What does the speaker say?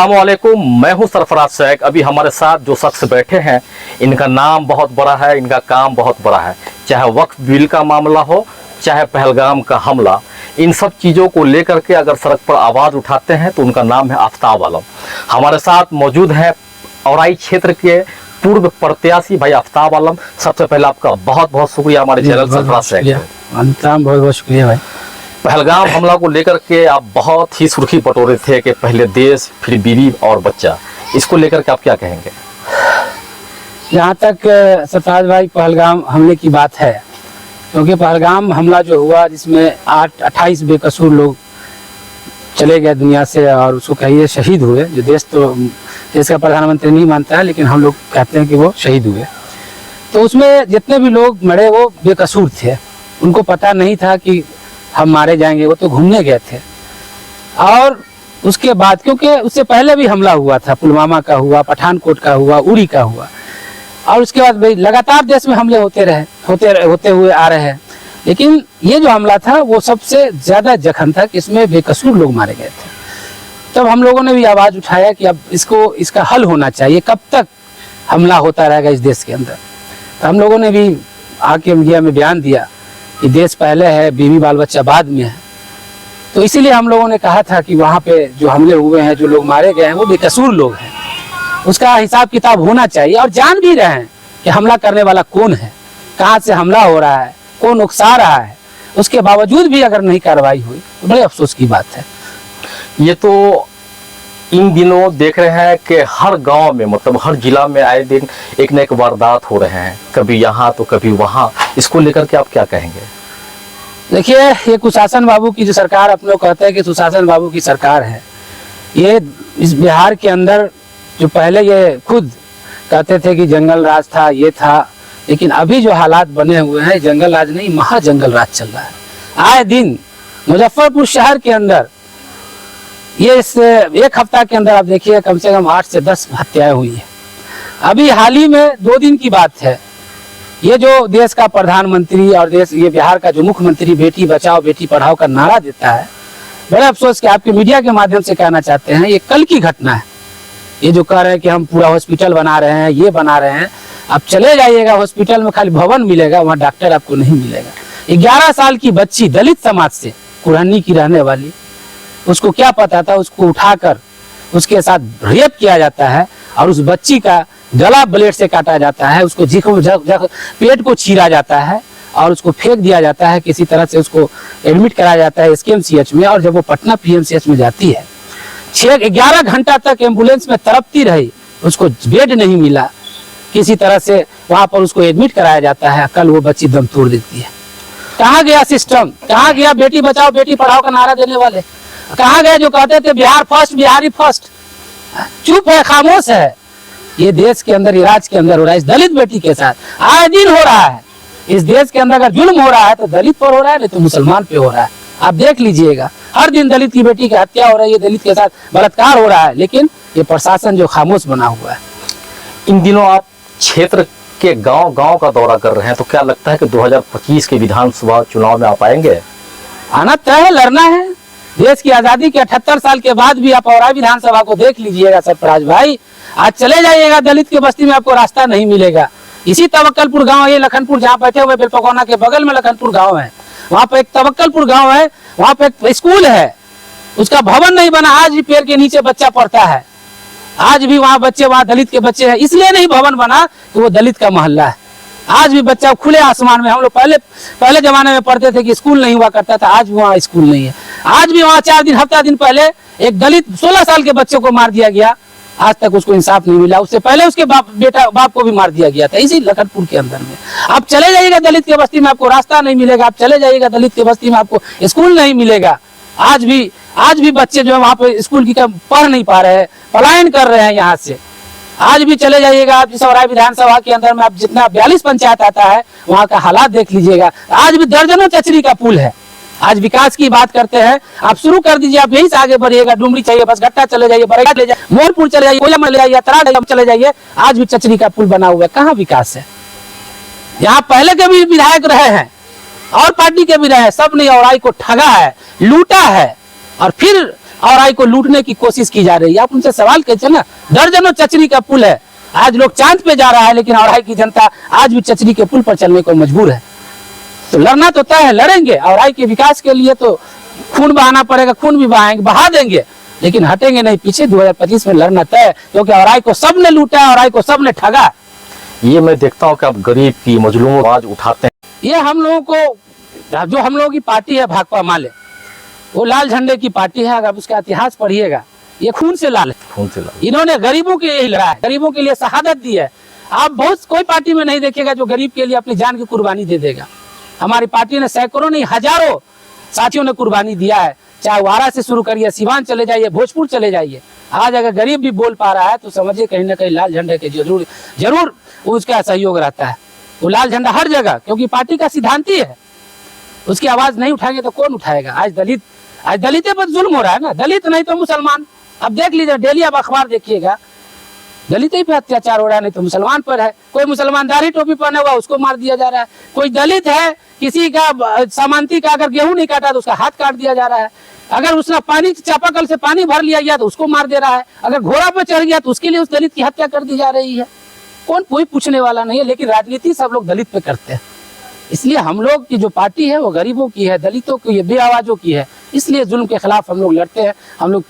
अस्सलामुअलैकुम, मैं हूं सरफराज शेख। अभी हमारे साथ जो शख्स बैठे हैं, इनका नाम बहुत बड़ा है, इनका काम बहुत बड़ा है। चाहे वक्फ बिल का मामला हो, चाहे पहलगाम का हमला, इन सब चीज़ों को लेकर के अगर सड़क पर आवाज़ उठाते हैं तो उनका नाम है आफ्ताब आलम। हमारे साथ मौजूद है औराई क्षेत्र के पूर्व प्रत्याशी भाई आफ्ताब आलम। सबसे पहले आपका बहुत बहुत शुक्रिया हमारे चैनल सरफराज शेख। बहुत बहुत शुक्रिया भाई। पहलगाम हमला को लेकर के आप बहुत ही सुर्खी बटोरे थे कि पहले देश फिर बीवी और बच्चा, इसको लेकर के आप क्या कहेंगे? जहाँ तक सरफराज भाई पहलगाम हमले की बात है, क्योंकि पहलगाम हमला जो हुआ जिसमें 28 बेकसूर लोग चले गए दुनिया से और उसको कहिए शहीद हुए, जो देश का प्रधानमंत्री नहीं मानता है लेकिन हम लोग कहते हैं कि वो शहीद हुए। तो उसमें जितने भी लोग मरे वो बेकसूर थे, उनको पता नहीं था कि हम मारे जाएंगे, वो तो घूमने गए थे। और उसके बाद क्योंकि उससे पहले भी हमला हुआ था, पुलवामा का हुआ, पठानकोट का हुआ, उरी का हुआ, और उसके बाद भाई लगातार देश में हमले होते हुए आ रहे हैं। लेकिन ये जो हमला था वो सबसे ज़्यादा जख्म था कि इसमें बेकसूर लोग मारे गए थे। तब हम लोगों ने भी आवाज़ उठाया कि अब इसका हल होना चाहिए, कब तक हमला होता रहेगा इस देश के अंदर। तो हम लोगों ने भी आके मीडिया में बयान दिया कि देश पहले है, बीवी बाल बच्चा बाद में है। तो इसीलिए हम लोगों ने कहा था कि वहाँ पे जो हमले हुए हैं, जो लोग मारे गए हैं, वो बेकसूर लोग हैं, उसका हिसाब किताब होना चाहिए। और जान भी रहे हैं कि हमला करने वाला कौन है, कहाँ से हमला हो रहा है, कौन उकसा रहा है। उसके बावजूद भी अगर नहीं कार्रवाई हुई तो बड़े अफसोस की बात है। ये तो इन दिनों देख रहे हैं कि हर गांव में, मतलब हर जिला में आए दिन एक न एक वारदात हो रहे हैं, कभी यहाँ तो कभी वहाँ। इसको लेकर के आप क्या कहेंगे? देखिए, ये कुशासन बाबू की जो सरकार, अपने लोग कहते हैं कि सुशासन बाबू की सरकार है, ये इस बिहार के अंदर जो पहले ये खुद कहते थे कि जंगल राज था, ये था, लेकिन अभी जो हालात बने हुए हैं, जंगल राज नहीं महाजंगल राज चल रहा है। आए दिन मुजफ्फरपुर शहर के अंदर ये इस एक हफ्ता के अंदर आप देखिए कम से कम 8 से 10 हत्याएं हुई है। अभी हाल ही में 2 दिन की बात है, ये जो देश का प्रधानमंत्री और ये बिहार का जो मुख्यमंत्री बेटी बचाओ बेटी पढ़ाओ का नारा देता है, बड़े अफसोस के आपके मीडिया के माध्यम से कहना चाहते हैं, ये कल की घटना है। ये जो कह रहे हैं कि हम पूरा हॉस्पिटल बना रहे हैं, ये बना रहे हैं, आप चले जाइएगा हॉस्पिटल में खाली भवन मिलेगा, वहाँ डॉक्टर आपको नहीं मिलेगा। 11 साल की बच्ची, दलित समाज से, कुरहनी की रहने वाली, उसको क्या पता था, उसको उठाकर उसके साथ रेप किया जाता है और उस बच्ची का गला ब्लेड से काटा जाता है, उसको पेट को चीरा जाता है और उसको फेंक दिया जाता है। किसी तरह से उसको एडमिट कराया जाता है SKMCH में, और जब वो पटना PMCH में जाती है, 11 घंटा तक एम्बुलेंस में तड़पती रही, उसको बेड नहीं मिला, किसी तरह से वहां पर उसको एडमिट कराया जाता है। कल वो बच्ची दम तोड़ देती है। कहाँ गया सिस्टम, कहाँ गया बेटी बचाओ बेटी पढ़ाओ का नारा देने वाले, कहाँ गए जो कहते थे बिहार फर्स्ट, बिहारी फर्स्ट? चुप है, खामोश है। ये देश के अंदर, राज्य के अंदर हो रहा है, इस दलित बेटी के साथ आए दिन हो रहा है। इस देश के अंदर अगर जुल्म हो रहा है तो दलित पर हो रहा है, नहीं तो मुसलमान पे हो रहा है। आप देख लीजिएगा, हर दिन दलित की बेटी की हत्या हो रही है, दलित के साथ बलात्कार हो रहा है, लेकिन ये प्रशासन जो खामोश बना हुआ है। इन दिनों आप क्षेत्र के गांव का दौरा कर रहे हैं, तो क्या लगता है कि 2025 के विधानसभा चुनाव में आप आएंगे? आना तय है, लड़ना है। देश की आजादी के 78 साल के बाद भी आप औराई विधानसभा को देख लीजिएगा सरफराज भाई। आज चले जाइएगा दलित की बस्ती में, आपको रास्ता नहीं मिलेगा। इसी तवक्कलपुर गांव, ये लखनपुर जहाँ बैठे हुए बेलपकौना के बगल में लखनपुर गांव है, वहाँ पे एक तवक्कलपुर गांव है, वहाँ पे एक स्कूल है, उसका भवन नहीं बना, आज भी पेड़ के नीचे बच्चा पढ़ता है। आज भी वहाँ बच्चे, वहाँ दलित के बच्चे हैं, इसलिए नहीं भवन बना कि वो दलित का मोहल्ला है। आज भी बच्चा खुले आसमान में, हम लोग पहले जमाने में पढ़ते थे कि स्कूल नहीं हुआ करता था, आज भी वहाँ स्कूल नहीं है। आज भी वहाँ 4 दिन हफ्ता दिन पहले एक दलित 16 साल के बच्चे को मार दिया गया, आज तक उसको इंसाफ नहीं मिला। उससे पहले उसके बाप को भी मार दिया गया था, इसी लखनपुर के अंदर में। आप चले जाइएगा दलित के बस्ती में, आपको रास्ता नहीं मिलेगा। आप चले जाइएगा दलित के बस्ती में, आपको स्कूल नहीं मिलेगा। आज भी बच्चे जो है वहाँ पे स्कूल की पढ़ नहीं पा रहे हैं, पलायन कर रहे हैं यहाँ से। आज भी चले जाइएगा आप इस औराई विधानसभा के अंदर में, आप जितना 42 पंचायत आता है वहाँ का हालात देख लीजिएगा। आज भी दर्जनों चचरी का पुल है। आज विकास की बात करते हैं, आप शुरू कर दीजिए, आप यहीं से आगे बढ़िएगा। डुमरी चाहिए, बस घट्टा चले जाइए, बरेगा ले जाइए, मोरपुर चले जाइए, कोयला ले जाइए, तराड़ चले जाइए, आज भी चचरी का पुल बना हुआ है। कहाँ विकास है? यहाँ पहले के भी विधायक रहे हैं और पार्टी के भी रहे हैं, सब ने औराई को ठगा है, लूटा है, और फिर औराई को लूटने की कोशिश की जा रही है। आप उनसे सवाल कीजिए ना, दर्जनों चचरी का पुल है, आज लोग चांद पे जा रहा है, लेकिन औराई की जनता आज भी चचरी के पुल पर चलने को मजबूर है। तो लड़ना तो तय है, लड़ेंगे। औराई के विकास के लिए तो खून बहाना पड़ेगा, खून भी बहाएंगे, बहा देंगे, लेकिन हटेंगे नहीं पीछे। 2025 में लड़ना तय है, क्योंकि औराई को सबने लूटा है, औराई को सबने ठगा। ये मैं देखता हूँ कि आप गरीब की, मजलूम आवाज उठाते हैं। ये हम लोगों को, जो हम लोगों की पार्टी है भाकपा माले, वो लाल झंडे की पार्टी है। अगर उसका इतिहास पढ़िएगा, ये खून से लाल है, खून से लाल। इन्होंने गरीबों के लिए लड़ा है, गरीबों के लिए शहादत दी है। आप बहुत कोई पार्टी में नहीं देखेगा जो गरीब के लिए अपनी जान की कुर्बानी दे देगा। हमारी पार्टी ने सैकड़ों नहीं हजारों साथियों ने कुर्बानी दिया है। चाहे वारा से शुरू करिए, सिवान चले जाइए, भोजपुर चले जाइए। आज अगर गरीब भी बोल पा रहा है तो समझिए कहीं ना कहीं लाल झंडे के जरूर उसका सहयोग रहता है। वो लाल झंडा हर जगह, क्योंकि पार्टी का सिद्धांत ही है, उसकी आवाज नहीं उठाएंगे तो कौन उठाएगा। आज दलित पर जुल्म हो रहा है ना, दलित नहीं तो मुसलमान। अब देख लीजिए, डेली अब अखबार देखिएगा, दलित ही पे अत्याचार हो रहा है, नहीं तो मुसलमान पर है। कोई मुसलमान दाढ़ी टोपी पहने हुआ उसको मार दिया जा रहा है। कोई दलित है, किसी का सामांती का अगर गेहूं नहीं काटा तो उसका हाथ काट दिया जा रहा है। अगर उसने पानी चापाकल से पानी भर लिया गया तो उसको मार दे रहा है। अगर घोड़ा पे चढ़ गया तो उसके लिए उस दलित की हत्या कर दी जा रही है। कोई पूछने वाला नहीं है, लेकिन राजनीति सब लोग दलित पे करते हैं। इसलिए हम लोग की जो पार्टी है वो गरीबों की है, दलितों की है, बेआवाजों की है। इसलिए जुल्म के खिलाफ हम लोग लड़ते हैं। हम लोग